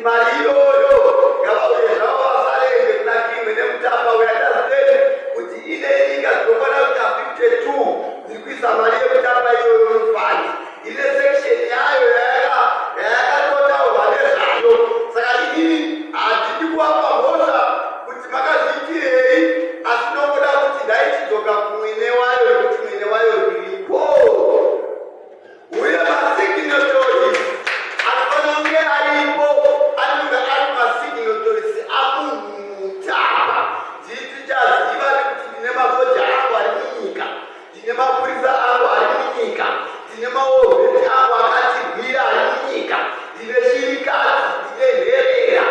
mali iyoyo yavauye zvavo vasalenge kuna kimwe nemutamba uyataziteni kuti ine nyika dzinokwana kuita 52 dziri kuisa mali yekutamba iyoyo mufandi ine seksheni yayo yayakatotaurwa nezvayo. Saka inini handidi kuvapa mhosva kuti makazviitirei, asi nongoda kuti ndaichidzoka kumwine wayo nekuti mwine wayo riripo uye masignatories anofana kunge aripo, anenge ari masignatories akumutamba. Ndii tichaziva nekuti ndine masoja angu ari munyika, ndine mapurisa angu ari munyika, ndine maovheti angu akatirwira ari munyika, ndine chirikadzi, ndine nherera,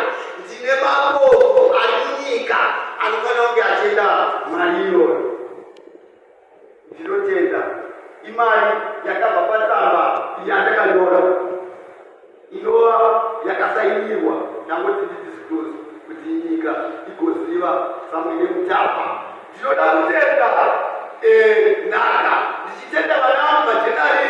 ndine mapofu ari munyika anofana kunge achienda mari iyoyo. Ndinotenda imari yakabva patsamba yandakanyora inova yakasainirwa nangoti ndidisclose kuti nyika igoziva samwene mutapa. Ndinoda kutenda nhaka ndichitenda vana vangu majenari